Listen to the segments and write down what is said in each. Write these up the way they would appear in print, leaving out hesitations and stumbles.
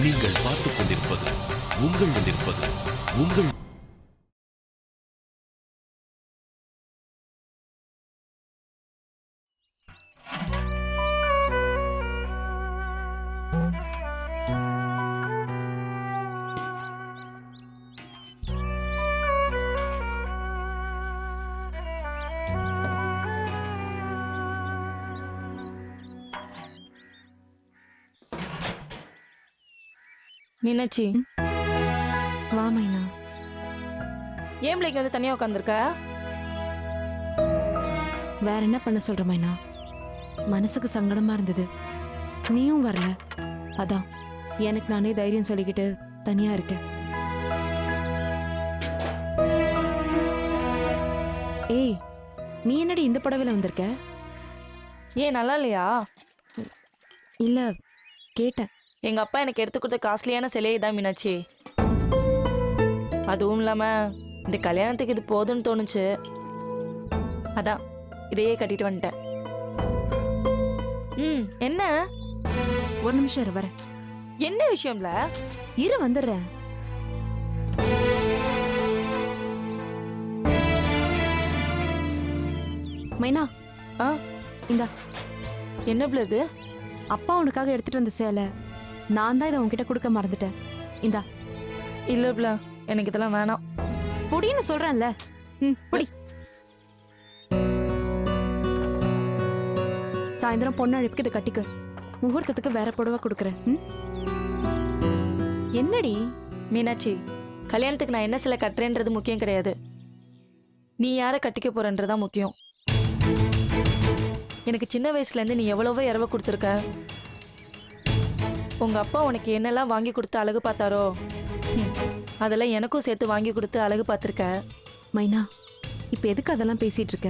நீங்கள் பார்த்துக் கொண்டிருப்பது உங்கள் நிற்பது உங்கள் மீனாட்சி, வா மைனா. ஏன் பிள்ளைக்கு வந்து தனியா உட்காந்துருக்க? வேற என்ன பண்ண சொல்ற மைனா? மனசுக்கு சங்கடமா இருந்தது, நீயும் வரல. அதான் எனக்கு நானே தைரியம் சொல்லிக்கிட்டு தனியா இருக்கேன். ஏய், நீ என்னடி இந்த புடவையில வந்திருக்க? ஏன் நல்லா இல்லையா? இல்ல, கேட்டேன். எங்க அப்பா எனக்கு எடுத்து கொடுத்த காஸ்ட்லியான சிலையை தான் மீனாட்சி. அதுவும் இல்லாம இந்த கல்யாணத்துக்கு இது போதும்னு தோணுச்சு. அதான் இதையே கட்டிட்டு வந்துட்டேன். என்ன? ஒரு நிமிஷம் இரு, வரேன். என்ன விஷயம்ல? இரு, வந்துடுறேன். மைனா, இந்தா. என்ன பிள்ளை இது? அப்பா உனக்காக எடுத்துட்டு வந்த சேலை. நான் தான் இதை உன்கிட்ட கொடுக்க மறந்துட்டேன். இந்தா. இல்ல பிள்ளை, எனக்கு இதெல்லாம் வேணாம். புடின்னு சொல்றேன்ல. புடி. சாயந்தரம் பொண்ணு அழைப்புக்கு இதை கட்டிக்க. முகூர்த்தத்துக்கு வேற புடவை கொடுக்குறேன். என்னடி மீனாட்சி, கல்யாணத்துக்கு நான் என்ன சிலை கட்டுறேன்றது முக்கியம் கிடையாது. நீ யாரை கட்டிக்க போறன்றதான் முக்கியம். எனக்கு சின்ன வயசுல இருந்து நீ எவ்வளவோ இரவ கொடுத்துருக்க. உங்க அப்பா உனக்கு என்னெல்லாம் வாங்கி கொடுத்து அழகு பார்த்தாரோ அதெல்லாம் எனக்கும் சேர்த்து வாங்கி கொடுத்து அழகு பார்த்துருக்க. மைனா, இப்ப எதுக்கு அதெல்லாம் பேசிட்டு இருக்க?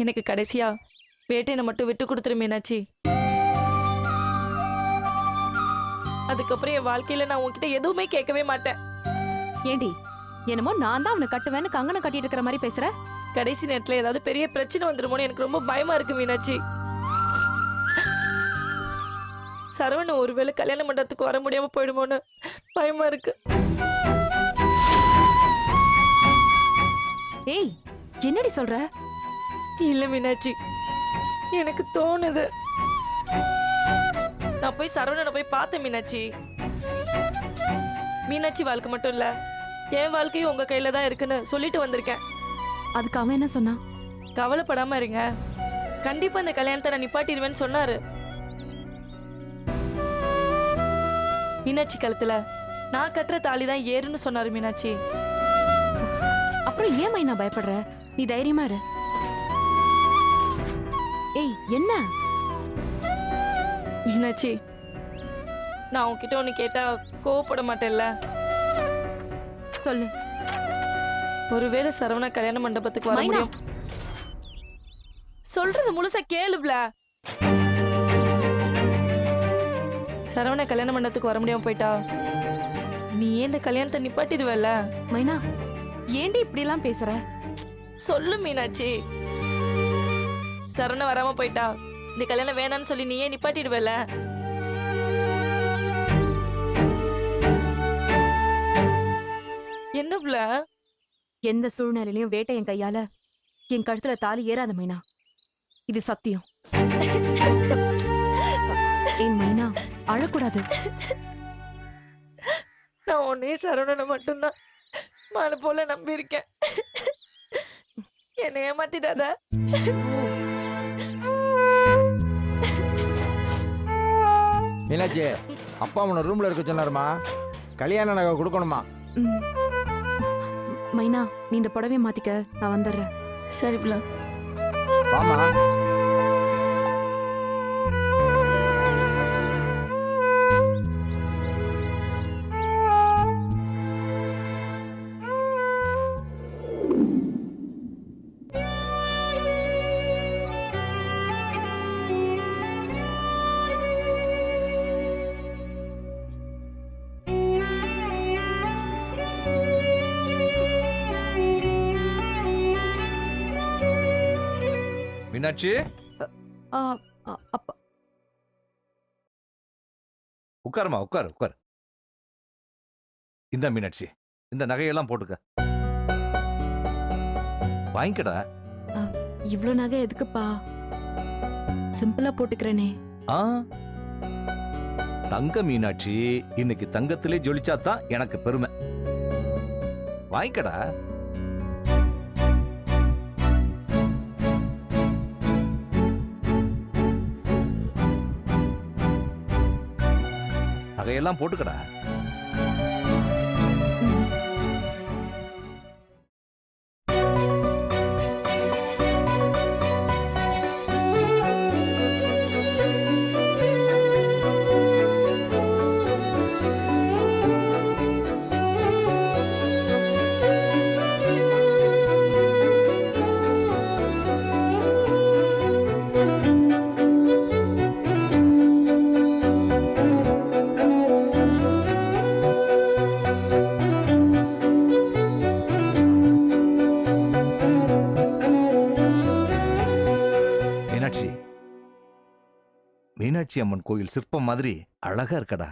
எனக்கு கடைசியா வேட்டையை மட்டும் விட்டு கொடுத்துரு மீனாட்சி. அதுக்கப்புறம் என் வாழ்க்கையில நான் உன்கிட்ட எதுவுமே கேட்கவே மாட்டேன். ஏண்டி, என்னமோ நான் தான் அவனை கட்டுவேன்னு கங்கணம் கட்டிட்டு இருக்கிற மாதிரி பேசுற? கடைசி நேரத்துல ஏதாவது பெரிய பிரச்சனை வந்துருமோன்னு எனக்கு ரொம்ப பயமா இருக்கு மீனாட்சி. சரவண ஒருவேளை கல்யாண மண்டபத்துக்கு வர முடியாம போயிடுமோன்னு பயமா இருக்கு. ஏய், என்னடி சொல்ற? இல்ல மீனாட்சி, எனக்கு தோணுது. நான் போய் சரவணனை போய் பார்த்தேன் மீனாட்சி. மீனாட்சி வாழ்க்கை மட்டும் இல்ல, என் வாழ்க்கையும் உங்க கையில தான் இருக்குன்னு சொல்லிட்டு வந்திருக்கேன். அதுக்கு அவன் என்ன சொன்னான்? கவலைப்படாம இருங்க, கண்டிப்பா இந்த கல்யாணத்தை நான் நிப்பாட்டிடுவேன்னு சொன்னாரு. மீனாட்சி கழுத்துல நான் கட்டுற தாலி தான் ஏறுன்னு சொன்னாரு மீனாட்சி. அப்புறம் ஏன் மைனா பயப்படுற? நீ தைரியமா இரு. ஏய், என்ன? மீனாட்சி, நான் உன்கிட்ட ஒண்ணு கேட்டா கோவப்பட மாட்டேன்ல? சொல்லு. ஒருவேளை சரவணா கல்யாண மண்டபத்துக்கு வர முடியும்? சொல்றது முழுசா கேளுப்ல. சரவண கல்யாண மண்டபத்துக்கு வர முடியாம போயிட்டா நீ ஏன் இந்த கல்யாணத்தை நிப்பாட்டிடுவல? மைனா, ஏண்டி இப்படி எல்லாம் பேசுற? சொல்லு மீனாட்சி. சரவண வராம போயிட்டா இந்த கல்யாணம் வேணான்னு சொல்லி நீ ஏன் நிப்பாட்டிடுவல? என்ன புள்ள? எந்த சூழ்நிலையிலும் வேட்டை என் கையால என் கழுத்துல தாலி ஏறாத மைனா, இது சத்தியம். ஏன் மைனா, அழக்கூடாது. நான் உன்னே சரவணனை மட்டும்தான் மழை போல நம்பி இருக்கேன். என்னை ஏமாத்திடாத. மீனாட்சி, அப்பா உன்னை ரூம்ல இருக்க சொன்னாருமா, கல்யாண நகை கொடுக்கணுமா? மைனா, நீ இந்த புடவைய மாத்திக்க, நான் வந்துடுறேன். சரி பிள்ளை, வாமா. மீனாட்சி, அப்பா உட்காருமா, உட்காரு உட்காரு. இந்த மீனாட்சி, இந்த நகையெல்லாம் போட்டுக்க. வாங்கிக்கடா. இவ்ளோ நகை எதுக்குப்பா? சிம்பிளா போட்டுக்கிறேனே. ஆ, தங்க மீனாட்சி, இன்னைக்கு தங்கத்திலே ஜொலிச்சாதான் எனக்கு பெருமை. வாங்கிக்கடா. நகையெல்லாம் போட்டுக்கடா. மீனாட்சி, மீனாட்சி அம்மன் கோயில் சிற்பம் மாதிரி அழகா இருக்கடா.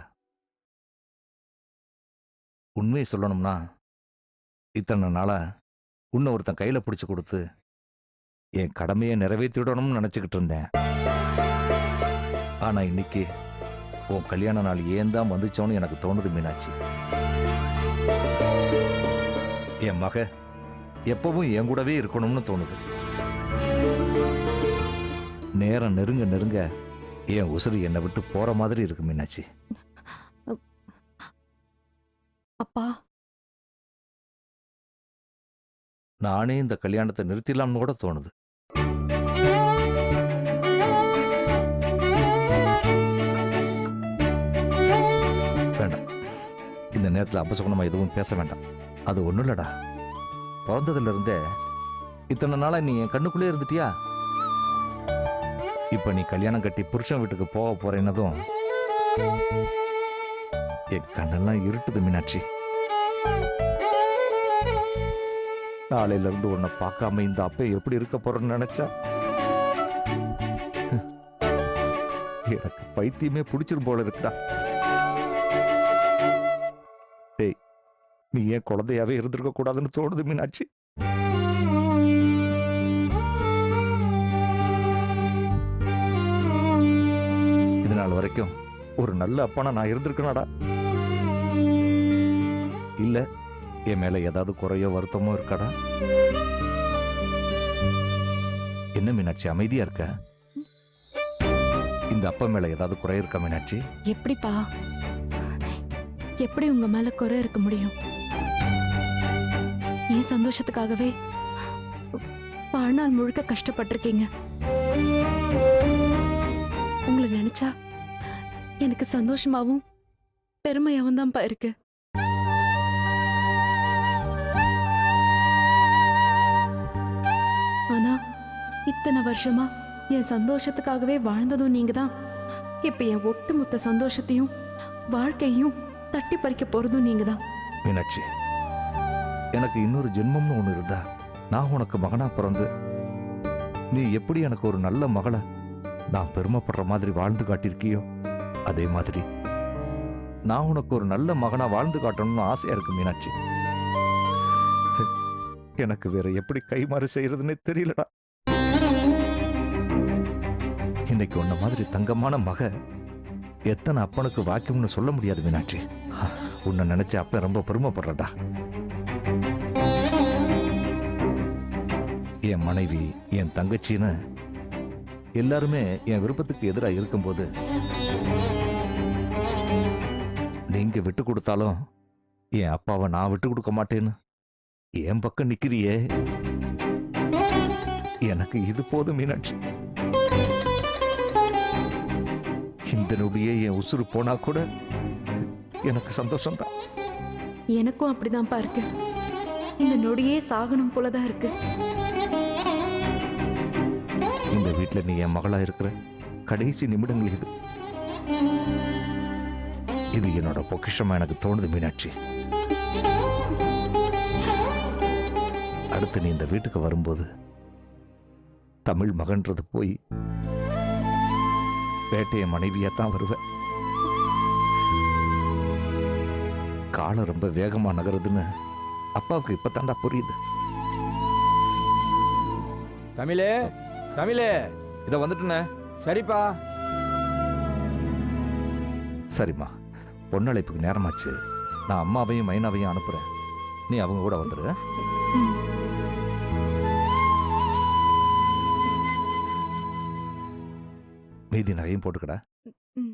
உண்மையை சொல்லணும்னா, இத்தனை நாளா உன்னை ஒருத்தன் கையில பிடிச்சு கொடுத்து என் கடமையை நிறைவேற்றிடணும்னு நினைச்சுக்கிட்டு இருந்தேன். ஆனா இன்னைக்கு உன் கல்யாண நாள் ஏன் தான் வந்துச்சோன்னு எனக்கு தோணுது மீனாட்சி. என் மக எப்பவும் என் கூடவே இருக்கணும்னு தோணுது. நேரம் நெருங்க நெருங்க என் உசுறு என்னை விட்டு போற மாதிரி இருக்கு மீனாட்சி. அப்பா, நானே இந்த கல்யாணத்தை நிறுத்திடலாம்னு கூட தோணுது. வேண்டாம், இந்த நேரத்தில் அபசகுணமா எதுவும் பேச வேண்டாம். அது ஒண்ணும் இல்லடா, பிறந்ததுல இருந்தே இத்தனை நாளா நீ என் கண்ணுக்குள்ளே இருந்துட்டியா? இப்ப நீ கல்யாணம் கட்டி புருஷன் வீட்டுக்கு போக போறேன்னதும் என் கண்ணெல்லாம் இருட்டுது மீனாட்சி. நாளையில இருந்து உன்னை பார்க்காம இந்த அப்ப எப்படி இருக்க போறேன்னு நினைச்சா எனக்கு பைத்தியமே பிடிச்சிரும் போல இருக்குடா. டேய், நீ ஏன் குழந்தையாவே இருந்திருக்க கூடாதுன்னு தோணுது மீனாட்சி. நாள் வரைக்கும் ஒரு நல்ல அப்பனா நான் இருந்திருக்கேனாடா? இல்ல என் மேல ஏதாவது குறையோ வருத்தமோ இருக்காடா? என்ன மீனாட்சி அமைதியா இருக்க? இந்த அப்பா மேல ஏதாவது குறை இருக்கா மீனாட்சி? எப்படிப்பா, எப்படி உங்க மேல குறை இருக்க முடியும்? என் சந்தோஷத்துக்காகவே வாழ்நாள் முழுக்க கஷ்டப்பட்டிருக்கீங்க. உங்களை நினைச்சா எனக்கு சந்தோஷமாவும் பெருமையாவும் தான்ப்பா இருக்கு. ஆனா இத்தனை வருஷமா என் சந்தோஷத்துக்காகவே வாழ்ந்ததும் நீங்க தான். இப்ப என் ஒட்டுமொத்த சந்தோஷத்தையும் வாழ்க்கையும் தட்டி பறிக்க போறதும் நீங்க தான். மீனாட்சி, எனக்கு இன்னொரு ஜென்மம்னு ஒண்ணு இருந்தா நான் உனக்கு மகனா பிறந்து நீ எப்படி எனக்கு ஒரு நல்ல மகள நான் பெருமைப்படுற மாதிரி வாழ்ந்து காட்டியிருக்கியோ, அதே மாதிரி நான் உனக்கு ஒரு நல்ல மகனா வாழ்ந்து காட்டணும்னு ஆசையா இருக்கு மீனாட்சி. எனக்கு வேற எப்படி கைமாறு செய்யறதுன்னே தெரியலடா. இன்னைக்கு உன்ன மாதிரி தங்கமான மக எத்தனை அப்பனுக்கு வாக்கியம்னு சொல்ல முடியாது மீனாட்சி. உன்னை நினைச்ச அப்ப ரொம்ப பெருமைப்படுறடா. என் மனைவி, என் தங்கச்சின்னு எல்லாருமே என் விருப்பத்துக்கு எதிராக இருக்கும்போது நீங்க விட்டு கொடுத்தாலும் என் அப்பாவை நான் விட்டு கொடுக்க மாட்டேன்னு என் பக்கம் நிக்கிறியே, எனக்கு இது போதும் மீனாட்சி. இந்த நொடியே என் உசுறு போனா கூட எனக்கு சந்தோஷம்தான். எனக்கும் அப்படிதான்ப்பா இருக்கு. இந்த நொடியே சாகணும் போலதான் இருக்கு. இந்த வீட்டுல நீ என் மகளா இருக்கிற கடைசி நிமிடங்கள் இது. இது என்னோட பொக்கிஷமா எனக்கு தோணுது மீனாட்சி. அடுத்து நீ இந்த வீட்டுக்கு வரும்போது தமிழ் மகன்றது போய் வேட்டைய மனைவியா தான் வருவேன். காலம் ரொம்ப வேகமா நகருதுன்னு அப்பாவுக்கு இப்பதான்டா புரியுது. தமிழே, தமிழே, இதை வந்துட்டுனே. சரிப்பா. சரிம்மா, பொண்ணழைப்புக்கு நேரமாச்சு. நான் அம்மாவையும் மைனாவையும் அனுப்புறேன். நீ அவங்க கூட வந்துடு. மீதி நகையும் போட்டுக்கடா. ம்.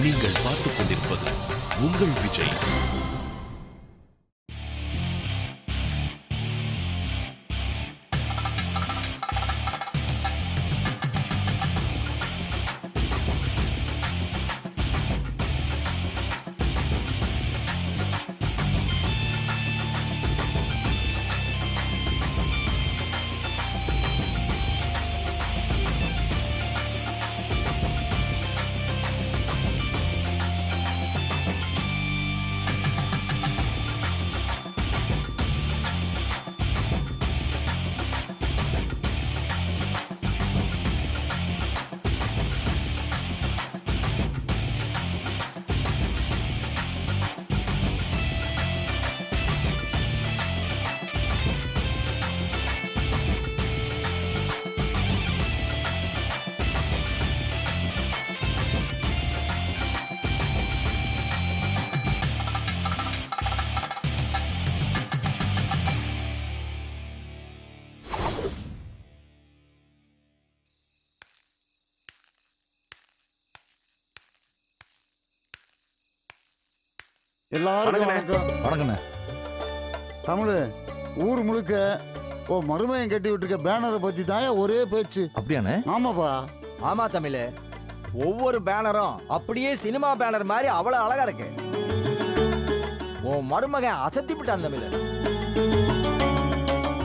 நீங்கள் பார்த்துக் கொண்டிருப்பது உங்கள் விஜய். எல்லாருக்கும் வணக்கம். வணக்கண்ணே. தமிழ் ஊர் முழுக்க ஓ மருமையன் கட்டி விட்டுருக்க பேனரை பத்தி தான் ஒரே பேச்சு. அப்படியாண்ணே? ஆமாப்பா. ஆமா தமிழே, ஒவ்வொரு பேனரும் அப்படியே சினிமா பேனர் மாதிரி அவ்வளவு அழகா இருக்கு. உன் மருமகன் அசத்தி விட்டான் தமிழ்.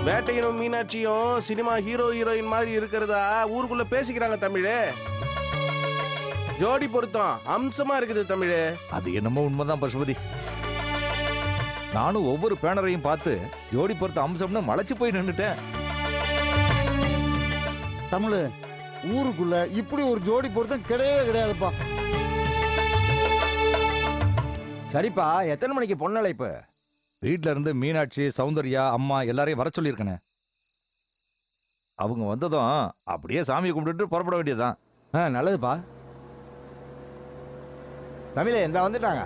வேட்டையனும் மீனாட்சியும் சினிமா ஹீரோ ஹீரோயின் மாதிரி இருக்கிறதா ஊருக்குள்ள பேசிக்கிறாங்க தமிழே. ஜோடி பொருத்தம் அம்சமா இருக்குது தமிழே. அது என்னமோ உண்மைதான் பசுபதி. நானும் ஒவ்வொரு பேனரையும் பார்த்து ஜோடி பொறுத்த அம்சம்னு மலைச்சு போய் நின்னுட்டேன். தமிழ் ஊருக்குள்ள இப்படி ஒரு ஜோடி பொருத்தம் கிடையவே கிடையாதுப்பா. சரிப்பா, எத்தனை மணிக்கு பொண்ணழைப்பு? வீட்ல இருந்து மீனாட்சி, சௌந்தர்யா, அம்மா எல்லாரையும் வர சொல்லியிருக்கனே. அவங்க வந்ததும் அப்படியே சாமியை கும்பிட்டுட்டு புறப்பட வேண்டியதுதான். நல்லதுப்பா. தமிழே, இந்த வந்துட்டாங்க.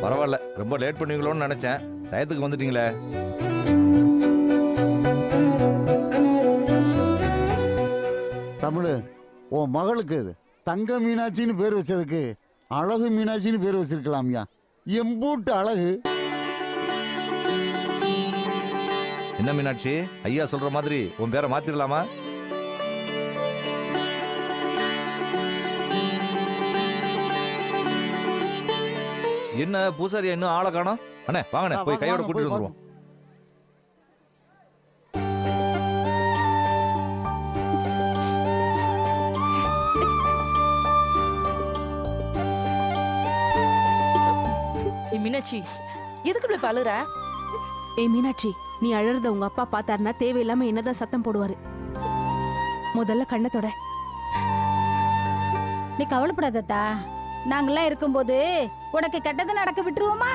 பரவாயில்ல, ரொம்ப லேட் பண்ணுவீங்களோன்னு நினைச்சேன். டயத்துக்கு வந்துட்டீங்களே. தமிழ் உன் மகளுக்கு தங்க மீனாட்சின்னு பேர் வச்சதுக்கு அழகு மீனாட்சின்னு பேர் வச்சிருக்கலாம்யா. எம்பூட்டு அழகு. என்ன மீனாட்சி, ஐயா சொல்ற மாதிரி உன் பேரை மாத்திரலாமா? என்ன பூசாரி இன்னும் ஆளை காணோம்? அண்ணே வாங்கண்ணே, போய் கையோட கூட்டிட்டு வந்துருவோம். மீனாட்சி, எதுக்கு இப்படி அழுற? ஏய் மீனாட்சி, நீ அழறத உங்க அப்பா பார்த்தாருன்னா தேவையில்லாம என்னதான் சத்தம் போடுவாரு. முதல்ல கண்ணத்தோட. நீ கவலைப்படாதத்தா, நாங்கெல்லாம் இருக்கும்போது உனக்கு கெட்டது நடக்க விட்டுருவோமா?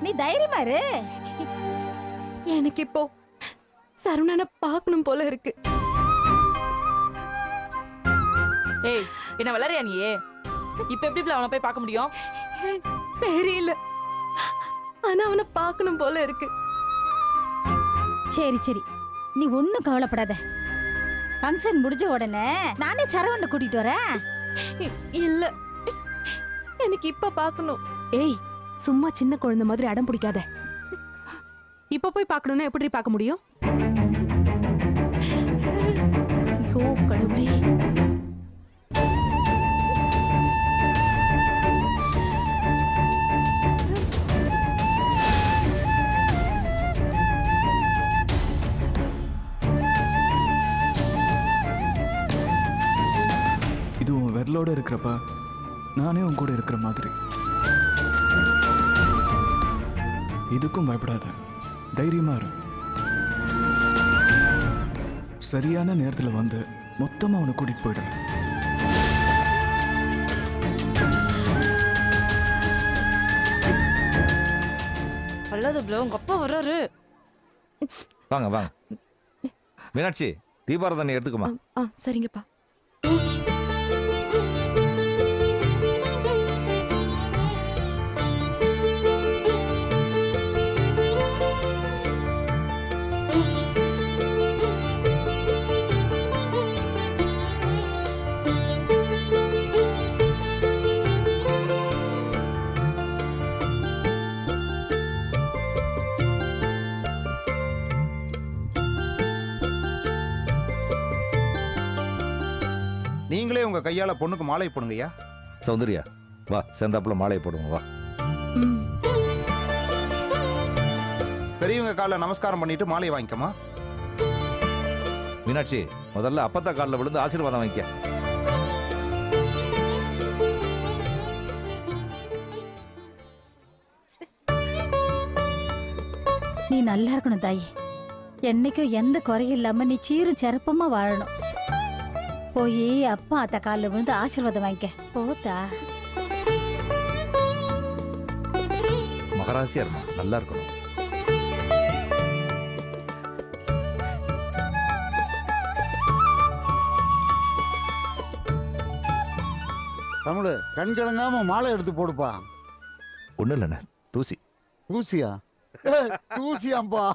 நீ தைரியமா இரு. எனக்கு இப்போ சரவணனை பார்க்கணும் போல இருக்கு. ஏய், என்ன வளரியா நீ? இப்ப எப்படி அவனை போய் பார்க்க முடியும்? தெரியல, ஆனா அவனை பார்க்கணும் போல இருக்கு. சரி சரி, நீ ஒன்றும் கவலைப்படாத. ஃபங்க்ஷன் முடிஞ்ச உடனே நானே சரவண்ண கூட்டிட்டு வரேன். இல்ல, எனக்கு இப்ப பார்க்கணும். ஏய், சும்மா சின்ன குழந்தை மாதிரி அடம் பிடிக்காத. இப்ப போய் பார்க்கணும்னா எப்படி பார்க்க முடியும்? ஐயோ கடவுளே. இது உன் விரலோட இருக்கிறப்ப நானே உன் கூட இருக்கிற மாதிரி. இதுக்கும் பயப்படாத, தைரியமா இரு. சரியான நேரத்துல வந்து மொத்தமா அவனை கூட்டிட்டு போயிடுறேன். அல்லது ப்ளோ, உங்க அப்பா வர்றாரு. வாங்க வாங்க. மீனாட்சி, தீபாரதனை எடுத்துக்குமா. சரிங்கப்பா. நீங்களே உங்க கையால பொண்ணுக்கு மாலை போடுங்கய்யா. சௌந்தர்யா, வா, சேர்ந்தாப்புல மாலையை போடுங்க, வா. பெரியவங்க கால நமஸ்காரம் பண்ணிட்டு மாலையை வாங்கிக்கமா. மீனாட்சி, முதல்ல அப்பத்தா காலில் விழுந்து ஆசீர்வாதம் வாங்கிக்க. நீ நல்லா இருக்கணும் தாயி. என்னைக்கும் எந்த குறையும் இல்லாம நீ சீரும் சிறப்பமா வாழணும். போய் அப்பா அத்த காலில் விழுந்து ஆசீர்வாதம் வாங்கிக்க. போத்தா. மகராசியா இருமா, நல்லா இருக்கணும். தமிழ், கண் கலங்காம மாலை எடுத்து போடுப்பா. ஒன்றும் இல்லைண்ணே, தூசி. தூசியா? தூசியாம்பா.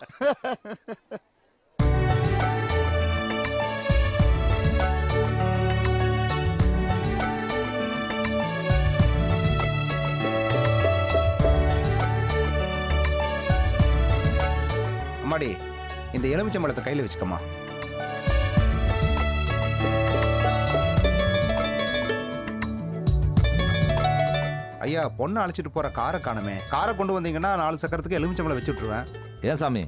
அம்மாடி, இந்த எலுமிச்சம்பழத்தை கையில வச்சுக்கமா. ஐயா, பொண்ணை அழைச்சிட்டு போற காரை காணுமே. காரை கொண்டு வந்தீங்கன்னா 4 சக்கரத்துக்கு எலுமிச்சம்பழம் வச்சு விட்டுருவேன். ஏன் சாமி,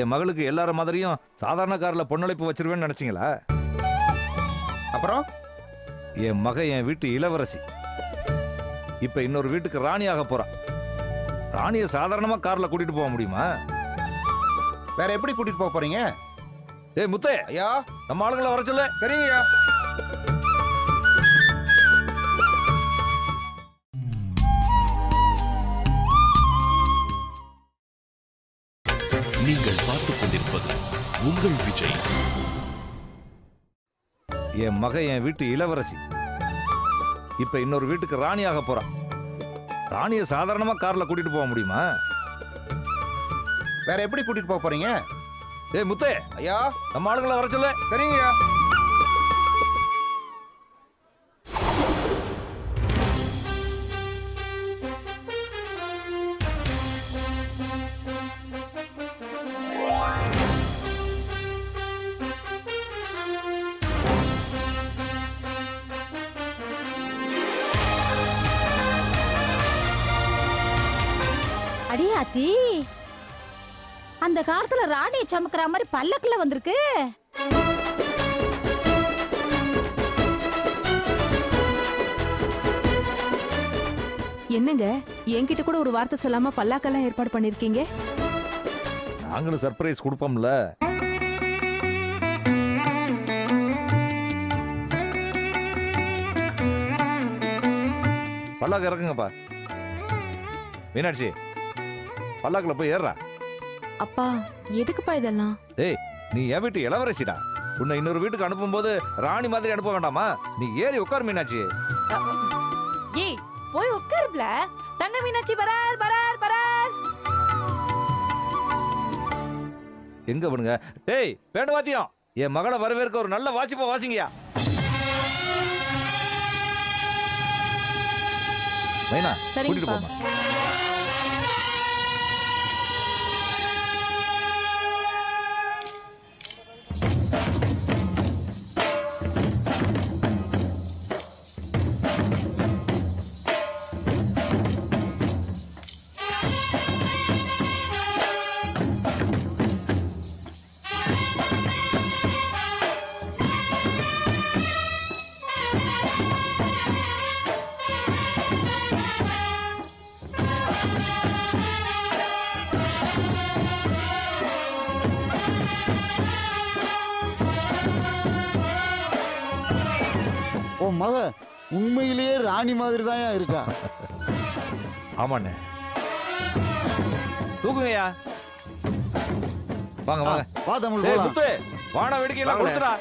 என் மகளுக்கு எல்லார மாதிரியும் சாதாரண காரில் பொண்ணழைப்பு வச்சிருவேன்னு நினைச்சீங்களா? அப்புறம் என் மக என் வீட்டு இளவரசி. இப்ப இன்னொரு வீட்டுக்கு ராணியாக போறா. ராணியை சாதாரணமா கார்ல கூட்டிட்டு போக முடியுமா? வேற எப்படி கூட்டிட்டு போக போறீங்க? ஏய் முத்தே, ஐயா, நம்ம ஆளுங்களை வர சொல்லு. சரிங்கய்யா. நீங்கள் பார்த்துக் கொண்டிருப்பது உங்கள் விஜய். என் மக என் வீட்டு இளவரசி. இப்ப இன்னொரு வீட்டுக்கு ராணியாக போறா. ராணியை சாதாரணமா கார்ல கூட்டிட்டு போக முடியுமா? வேற எப்படி கூட்டிட்டு போக போறீங்க? ஏய் முத்தே, ஐயா, நம்ம ஆளுங்களை வர சொல்லு. சரிங்கய்யா. அடியாத்தி, அந்த காலத்துல ராணியை சமக்கிற மாதிரி பல்லக்குல வந்திருக்கு. என்னங்க, என்கிட்ட கூட ஒரு வார்த்தை சொல்லாம பல்லாக்கெல்லாம் ஏற்பாடு பண்ணிருக்கீங்க. நாங்களும் சர்ப்ரைஸ் கொடுப்போம்ல. பல்லாக்கு இறக்குங்கப்பா. மீனாட்சி, பல்லாக்குல போய் ஏறா. அப்பா, எதுக்குப்பா இதெல்லாம்? ஏய், நீ என் வீட்டு இளவரசிடா. உன்னை இன்னொரு வீட்டுக்கு அனுப்பும்போது ராணி மாதிரி அனுப்ப வேண்டாமா? நீ ஏறி உட்கார் மீனாட்சி. ஏய் போய் உட்காருப்ல. தங்க மீனாட்சி பரார் பரார் பரார். எங்க பண்ணுங்க? டேய் வேணும் வாத்தியம், என் மகளை வரவேற்க ஒரு நல்ல வாசிப்பா வாசிங்கயா. மைனா கூட்டிட்டு சரிங்கப்பா. போமா. உன் மக உண்மையிலேயே ராணி மாதிரி தான் இருக்கா. ஆமாண்ணே. தூக்குங்கய்யா. வாங்க வாங்க. வா தமிழ் டேய் போலாம். முத்து, வான வேடிக்கை எல்லாம் வாங்கண்ணே. கொடுத்துடா.